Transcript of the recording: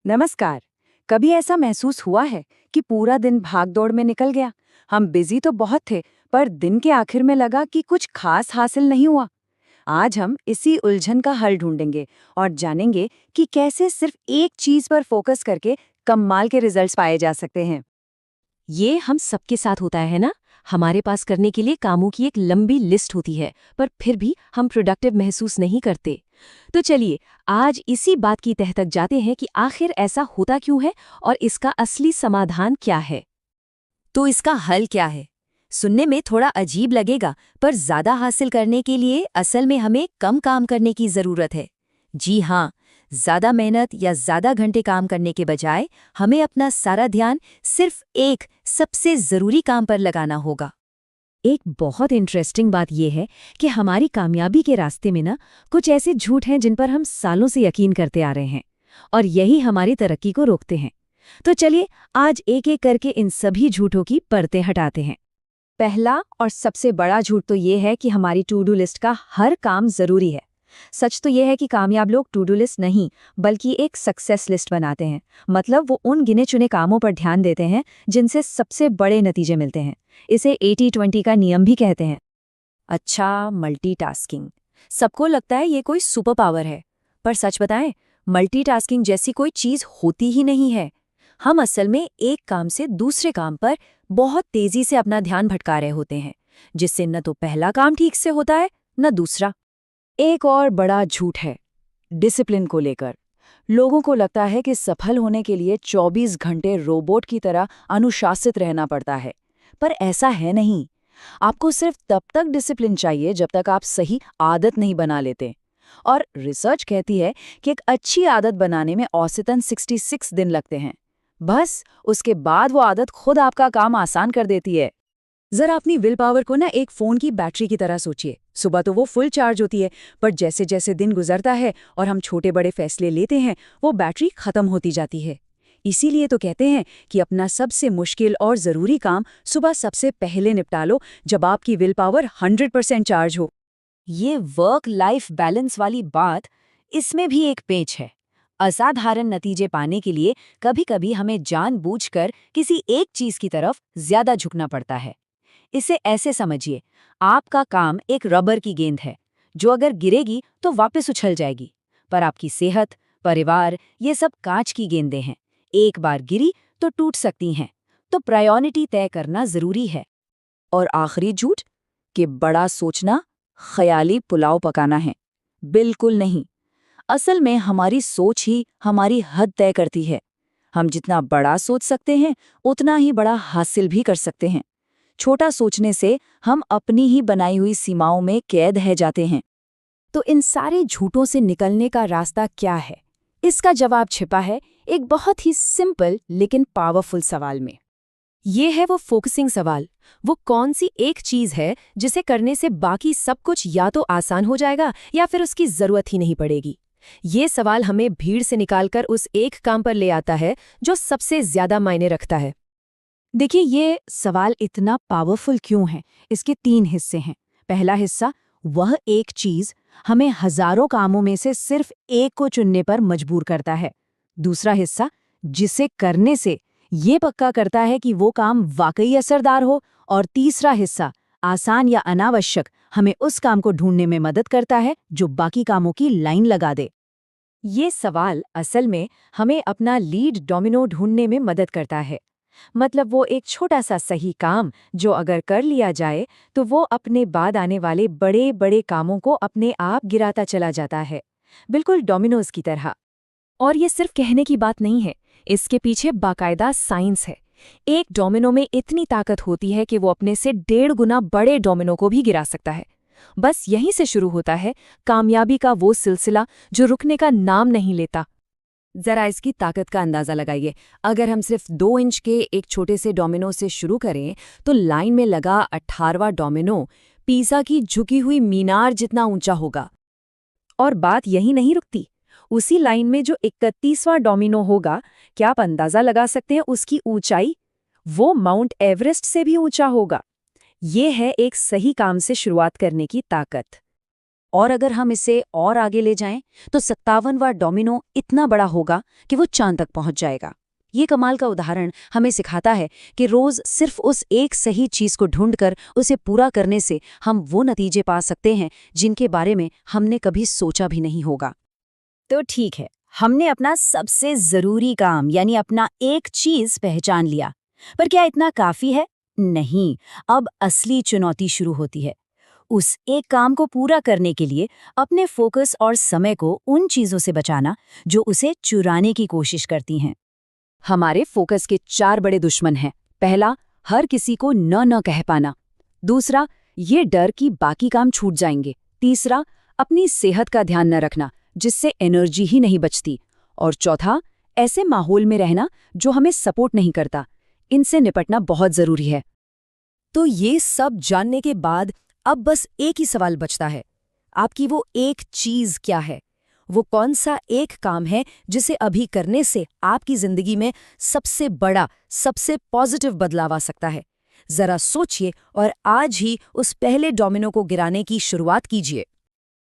नमस्कार। कभी ऐसा महसूस हुआ है कि पूरा दिन भागदौड़ में निकल गया। हम बिजी तो बहुत थे, पर दिन के आखिर में लगा कि कुछ खास हासिल नहीं हुआ। आज हम इसी उलझन का हल ढूंढेंगे और जानेंगे कि कैसे सिर्फ एक चीज पर फोकस करके कमाल के रिजल्ट्स पाए जा सकते हैं। ये हम सबके साथ होता है ना। हमारे पास करने के लिए कामों की एक लंबी लिस्ट होती है, पर फिर भी हम प्रोडक्टिव महसूस नहीं करते। तो चलिए, आज इसी बात की तह तक जाते हैं कि आखिर ऐसा होता क्यों है और इसका असली समाधान क्या है। तो इसका हल क्या है? सुनने में थोड़ा अजीब लगेगा, पर ज्यादा हासिल करने के लिए असल में हमें कम काम करने की जरूरत है। जी हाँ, ज्यादा मेहनत या ज्यादा घंटे काम करने के बजाय हमें अपना सारा ध्यान सिर्फ एक सबसे जरूरी काम पर लगाना होगा। एक बहुत इंटरेस्टिंग बात यह है कि हमारी कामयाबी के रास्ते में ना कुछ ऐसे झूठ हैं जिन पर हम सालों से यकीन करते आ रहे हैं, और यही हमारी तरक्की को रोकते हैं। तो चलिए, आज एक एक करके इन सभी झूठों की परतें हटाते हैं। पहला और सबसे बड़ा झूठ तो ये है कि हमारी टू डू लिस्ट का हर काम जरूरी है। सच तो ये है कि कामयाब लोग टू डू लिस्ट नहीं, बल्कि एक सक्सेस लिस्ट बनाते हैं। मतलब वो उन गिने चुने कामों पर ध्यान देते हैं जिनसे सबसे बड़े नतीजे मिलते हैं। इसे 80-20 का नियम भी कहते हैं। अच्छा, मल्टीटास्किंग। सबको लगता है ये कोई सुपर पावर है, पर सच बताएं, मल्टीटास्किंग जैसी कोई चीज होती ही नहीं है। हम असल में एक काम से दूसरे काम पर बहुत तेजी से अपना ध्यान भटका रहे होते हैं, जिससे न तो पहला काम ठीक से होता है, न दूसरा। एक और बड़ा झूठ है डिसिप्लिन को लेकर। लोगों को लगता है कि सफल होने के लिए 24 घंटे रोबोट की तरह अनुशासित रहना पड़ता है, पर ऐसा है नहीं। आपको सिर्फ तब तक डिसिप्लिन चाहिए जब तक आप सही आदत नहीं बना लेते। और रिसर्च कहती है कि एक अच्छी आदत बनाने में औसतन 66 दिन लगते हैं। बस उसके बाद वो आदत खुद आपका काम आसान कर देती है। जरा अपनी विल पावर को ना एक फोन की बैटरी की तरह सोचिए। सुबह तो वो फुल चार्ज होती है, पर जैसे जैसे दिन गुजरता है और हम छोटे बड़े फैसले लेते हैं, वो बैटरी खत्म होती जाती है। इसीलिए तो कहते हैं कि अपना सबसे मुश्किल और ज़रूरी काम सुबह सबसे पहले निपटा लो, जब आपकी विल पावर 100% चार्ज हो। ये वर्क लाइफ बैलेंस वाली बात, इसमें भी एक पेच है। असाधारण नतीजे पाने के लिए कभी-कभी हमें जानबूझकर किसी एक चीज की तरफ ज्यादा झुकना पड़ता है। इसे ऐसे समझिए, आपका काम एक रबर की गेंद है, जो अगर गिरेगी तो वापस उछल जाएगी। पर आपकी सेहत, परिवार, ये सब कांच की गेंदें हैं। एक बार गिरी तो टूट सकती हैं। तो प्रायोरिटी तय करना जरूरी है। और आखिरी झूठ, कि बड़ा सोचना ख्याली पुलाव पकाना है। बिल्कुल नहीं। असल में हमारी सोच ही हमारी हद तय करती है। हम जितना बड़ा सोच सकते हैं, उतना ही बड़ा हासिल भी कर सकते हैं। छोटा सोचने से हम अपनी ही बनाई हुई सीमाओं में कैद है जाते हैं। तो इन सारे झूठों से निकलने का रास्ता क्या है? इसका जवाब छिपा है एक बहुत ही सिंपल लेकिन पावरफुल सवाल में। ये है वो फोकसिंग सवाल। वो कौन सी एक चीज है जिसे करने से बाकी सब कुछ या तो आसान हो जाएगा या फिर उसकी जरूरत ही नहीं पड़ेगी। ये सवाल हमें भीड़ से निकालकर उस एक काम पर ले आता है जो सबसे ज्यादा मायने रखता है। देखिए, ये सवाल इतना पावरफुल क्यों है? इसके 3 हिस्से हैं। पहला हिस्सा, वह एक चीज हमें हजारों कामों में से सिर्फ एक को चुनने पर मजबूर करता है। दूसरा हिस्सा, जिसे करने से ये पक्का करता है कि वो काम वाकई असरदार हो। और तीसरा हिस्सा, आसान या अनावश्यक, हमें उस काम को ढूंढने में मदद करता है जो बाकी कामों की लाइन लगा दे। ये सवाल असल में हमें अपना लीड डोमिनो ढूंढने में मदद करता है। मतलब वो एक छोटा सा सही काम जो अगर कर लिया जाए तो वो अपने बाद आने वाले बड़े बड़े कामों को अपने आप गिराता चला जाता है, बिल्कुल डोमिनोज की तरह। और ये सिर्फ कहने की बात नहीं है, इसके पीछे बाकायदा साइंस है। एक डोमिनो में इतनी ताकत होती है कि वो अपने से 1.5 गुना बड़े डोमिनो को भी गिरा सकता है। बस यहीं से शुरू होता है कामयाबी का वो सिलसिला जो रुकने का नाम नहीं लेता। जरा इसकी ताकत का अंदाजा लगाइए। अगर हम सिर्फ 2 इंच के एक छोटे से डोमिनो से शुरू करें, तो लाइन में लगा 18वां डोमिनो पीसा की झुकी हुई मीनार जितना ऊंचा होगा। और बात यही नहीं रुकती। उसी लाइन में जो 31वां डोमिनो होगा, क्या आप अंदाजा लगा सकते हैं उसकी ऊंचाई? वो माउंट एवरेस्ट से भी ऊंचा होगा। ये है एक सही काम से शुरुआत करने की ताकत। और अगर हम इसे और आगे ले जाएं, तो 57वां डोमिनो इतना बड़ा होगा कि वो चांद तक पहुंच जाएगा। ये कमाल का उदाहरण हमें सिखाता है कि रोज सिर्फ उस एक सही चीज को ढूंढकर उसे पूरा करने से हम वो नतीजे पा सकते हैं जिनके बारे में हमने कभी सोचा भी नहीं होगा। तो ठीक है, हमने अपना सबसे जरूरी काम यानी अपना एक चीज पहचान लिया, पर क्या इतना काफी है? नहीं, अब असली चुनौती शुरू होती है। उस एक काम को पूरा करने के लिए अपने फोकस और समय को उन चीजों से बचाना जो उसे चुराने की कोशिश करती हैं। हमारे फोकस के 4 बड़े दुश्मन हैं। पहला, हर किसी को न कह पाना। दूसरा, ये डर कि बाकी काम छूट जाएंगे। तीसरा, अपनी सेहत का ध्यान न रखना, जिससे एनर्जी ही नहीं बचती। और चौथा, ऐसे माहौल में रहना जो हमें सपोर्ट नहीं करता। इनसे निपटना बहुत जरूरी है। तो ये सब जानने के बाद अब बस एक ही सवाल बचता है, आपकी वो एक चीज क्या है? वो कौन सा एक काम है जिसे अभी करने से आपकी जिंदगी में सबसे बड़ा, सबसे पॉजिटिव बदलाव आ सकता है? जरा सोचिए और आज ही उस पहले डोमिनो को गिराने की शुरुआत कीजिए।